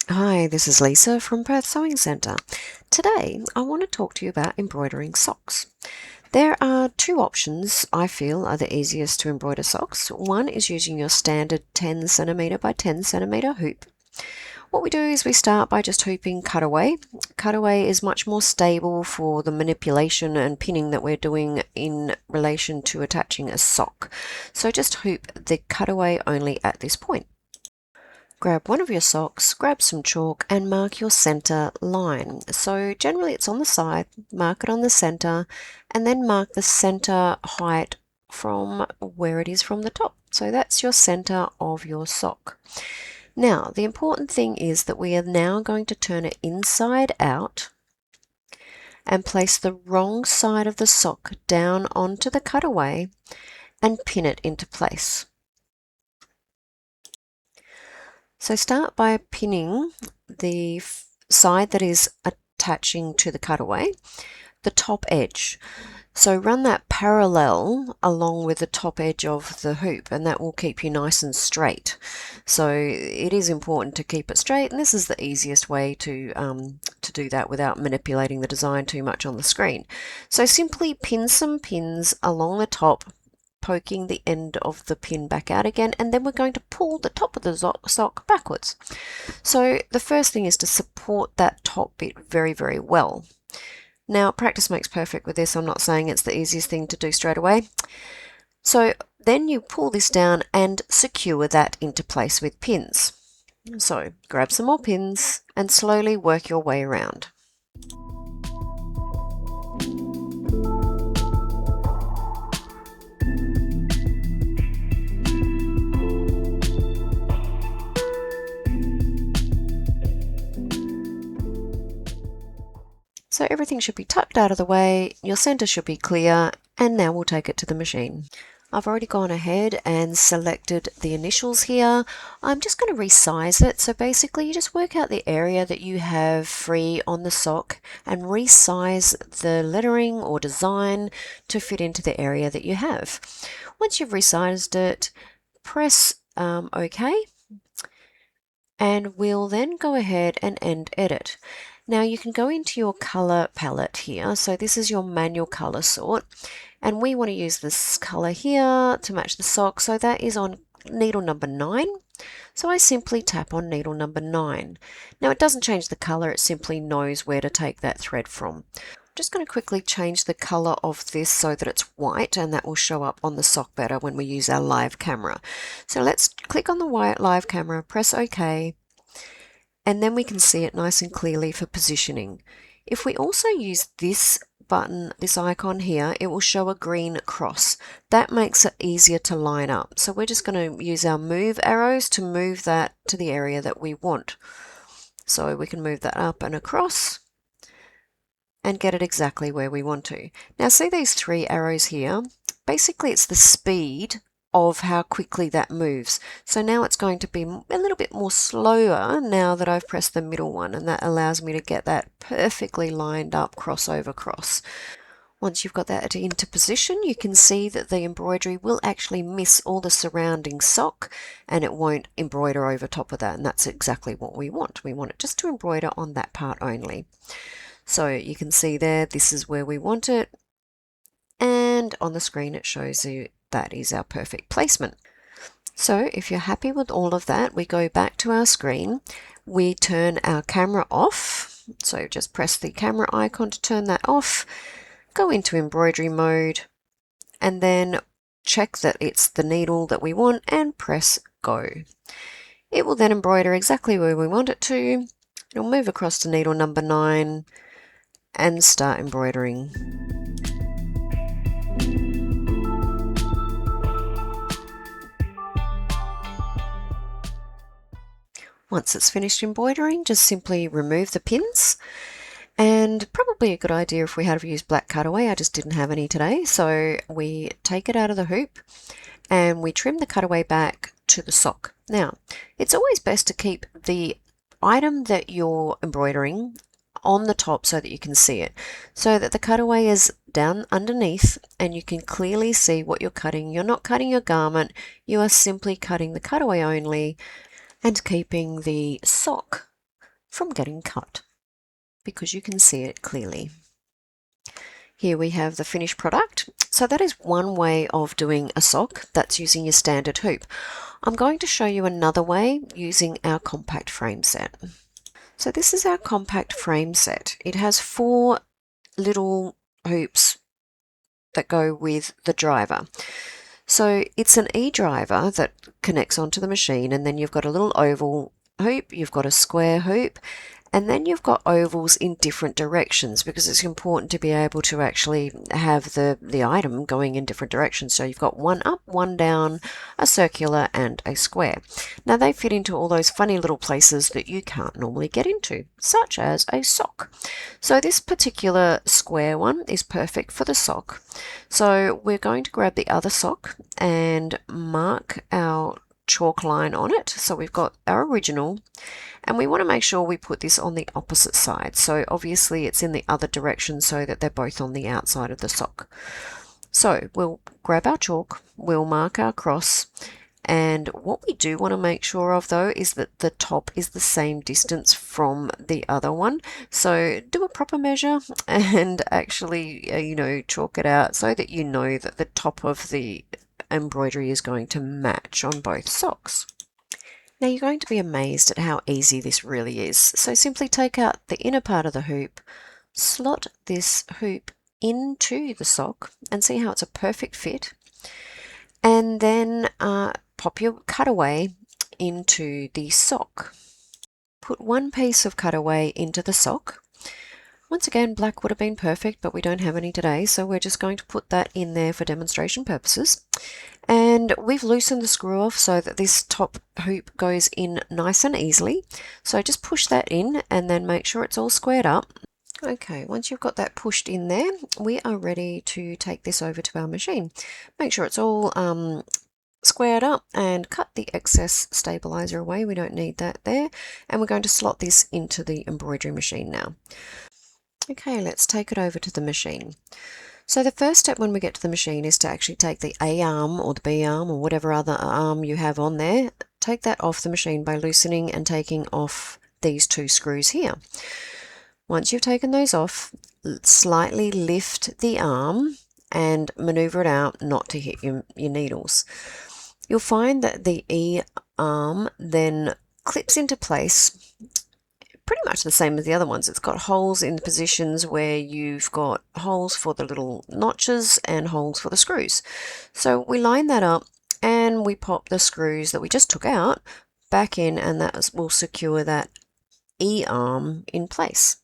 Hi, this is Lisa from Perth Sewing Centre. Today I want to talk to you about embroidering socks. There are two options I feel are the easiest to embroider socks. One is using your standard 10 centimetre by 10 centimetre hoop. What we do is we start by just hooping cutaway. Cutaway is much more stable for the manipulation and pinning that we're doing in relation to attaching a sock. So just hoop the cutaway only at this point. Grab one of your socks, grab some chalk and mark your center line. So generally it's on the side, mark it on the center and then mark the center height from where it is from the top. So that's your center of your sock. Now the important thing is that we are now going to turn it inside out and place the wrong side of the sock down onto the cutaway and pin it into place. So start by pinning the side that is attaching to the cutaway, the top edge. So run that parallel along with the top edge of the hoop and that will keep you nice and straight. So it is important to keep it straight, and this is the easiest way to do that without manipulating the design too much on the screen. So simply pin some pins along the top, poking the end of the pin back out again, and then we're going to pull the top of the sock backwards. So the first thing is to support that top bit very, very well. Now, practice makes perfect with this. I'm not saying it's the easiest thing to do straight away. So then you pull this down and secure that into place with pins. So grab some more pins and slowly work your way around. So everything should be tucked out of the way, your center should be clear, and now we'll take it to the machine. I've already gone ahead and selected the initials here. I'm just going to resize it. So basically you just work out the area that you have free on the sock and resize the lettering or design to fit into the area that you have. Once you've resized it, press OK, and we'll then go ahead and end edit. Now you can go into your color palette here. So this is your manual color sort, and we want to use this color here to match the sock. So that is on needle number 9. So I simply tap on needle number 9. Now it doesn't change the color, it simply knows where to take that thread from. I'm just going to quickly change the color of this so that it's white, and that will show up on the sock better when we use our live camera. So let's click on the white live camera, press OK, and then we can see it nice and clearly for positioning. If we also use this button, this icon here, it will show a green cross. That makes it easier to line up. So we're just going to use our move arrows to move that to the area that we want. So we can move that up and across and get it exactly where we want to. Now see these 3 arrows here? Basically it's the speed of how quickly that moves. So now it's going to be a little bit more slower now that I've pressed the middle one, and that allows me to get that perfectly lined up crossover cross. Once you've got that into position, you can see that the embroidery will actually miss all the surrounding sock and it won't embroider over top of that, and that's exactly what we want. We want it just to embroider on that part only. So you can see there, this is where we want it, and on the screen it shows you that is our perfect placement. So if you're happy with all of that, we go back to our screen, we turn our camera off, so just press the camera icon to turn that off, go into embroidery mode, and then check that it's the needle that we want and press go. It will then embroider exactly where we want it to. It'll move across to needle number 9 and start embroidering. Once it's finished embroidering, just simply remove the pins, and probably a good idea if we had used black cutaway. I just didn't have any today, so we take it out of the hoop and we trim the cutaway back to the sock. Now, it's always best to keep the item that you're embroidering on the top so that you can see it, so that the cutaway is down underneath and you can clearly see what you're cutting. You're not cutting your garment, you are simply cutting the cutaway only and keeping the sock from getting cut because you can see it clearly. Here we have the finished product. So that is one way of doing a sock. That's using your standard hoop. I'm going to show you another way using our compact frame set. So this is our compact frame set. It has 4 little hoops that go with the driver. So it's an E-driver that connects onto the machine, and then you've got a little oval hoop, you've got a square hoop, and then you've got ovals in different directions because it's important to be able to actually have the item going in different directions. So you've got one up, one down, a circular, and a square. Now they fit into all those funny little places that you can't normally get into, such as a sock. So this particular square one is perfect for the sock. So we're going to grab the other sock and mark our chalk line on it. So we've got our original, and we want to make sure we put this on the opposite side. So obviously it's in the other direction so that they're both on the outside of the sock. So we'll grab our chalk, we'll mark our cross, and what we do want to make sure of though is that the top is the same distance from the other one. So do a proper measure and actually, chalk it out so that you know that the top of the embroidery is going to match on both socks. Now you're going to be amazed at how easy this really is. So simply take out the inner part of the hoop, slot this hoop into the sock and see how it's a perfect fit, and then pop your cutaway into the sock. Put one piece of cutaway into the sock. Once again, black would have been perfect, but we don't have any today, so we're just going to put that in there for demonstration purposes. And we've loosened the screw off so that this top hoop goes in nice and easily. So just push that in and then make sure it's all squared up. Okay, once you've got that pushed in there, we are ready to take this over to our machine. Make sure it's all squared up and cut the excess stabilizer away. We don't need that there. And we're going to slot this into the embroidery machine now. Okay, let's take it over to the machine. So the first step when we get to the machine is to actually take the A arm or the B arm or whatever other arm you have on there, take that off the machine by loosening and taking off these 2 screws here. Once you've taken those off, slightly lift the arm and maneuver it out not to hit your needles. You'll find that the E arm then clips into place pretty much the same as the other ones. It's got holes in the positions where you've got holes for the little notches and holes for the screws. So we line that up and we pop the screws that we just took out back in, and that will secure that E arm in place.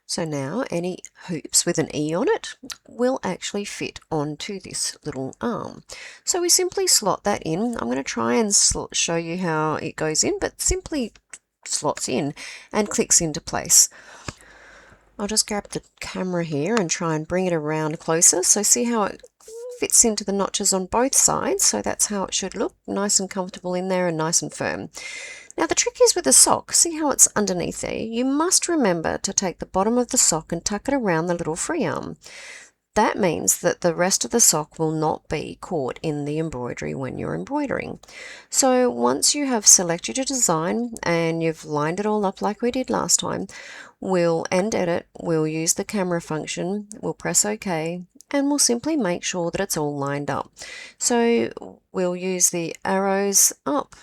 So now any hoops with an E on it will actually fit onto this little arm. So we simply slot that in. I'm going to try and show you how it goes in, but simply slots in and clicks into place. I'll just grab the camera here and try and bring it around closer. So see how it fits into the notches on both sides. So that's how it should look, nice and comfortable in there and nice and firm. Now the trick is with the sock, see how it's underneath there? You must remember to take the bottom of the sock and tuck it around the little free arm. That means that the rest of the sock will not be caught in the embroidery when you're embroidering. So once you have selected your design and you've lined it all up like we did last time, we'll end edit, we'll use the camera function, we'll press OK, and we'll simply make sure that it's all lined up. So we'll use the arrows up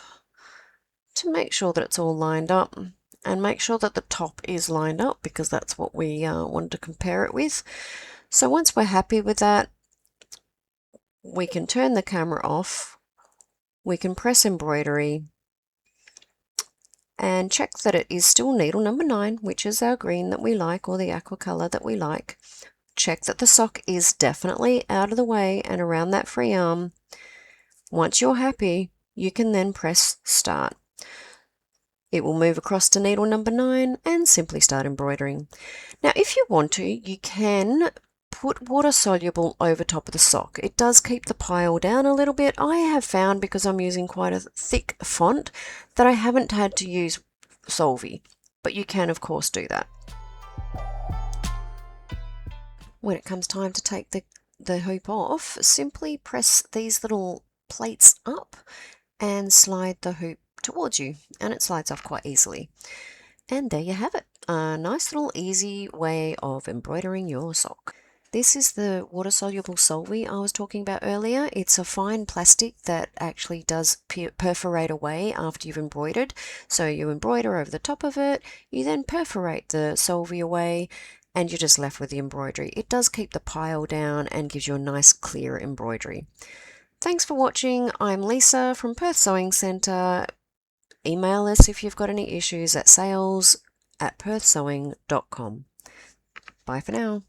to make sure that it's all lined up, and make sure that the top is lined up because that's what we wanted to compare it with. So once we're happy with that, we can turn the camera off, we can press embroidery and check that it is still needle number 9, which is our green that we like, or the aqua color that we like. Check that the sock is definitely out of the way and around that free arm. Once you're happy, you can then press start. It will move across to needle number 9 and simply start embroidering. Now if you want to, you can put water soluble over top of the sock. It does keep the pile down a little bit. I have found, because I'm using quite a thick font, that I haven't had to use Solvay, but you can of course do that. When it comes time to take the hoop off, simply press these little plates up and slide the hoop towards you, and it slides off quite easily. And there you have it, a nice little easy way of embroidering your sock. This is the water-soluble solvay I was talking about earlier. It's a fine plastic that actually does perforate away after you've embroidered. So you embroider over the top of it, you then perforate the solvay away, and you're just left with the embroidery. It does keep the pile down and gives you a nice clear embroidery. Thanks for watching. I'm Lisa from Perth Sewing Centre. Email us if you've got any issues at sales@perthsewing.com. Bye for now.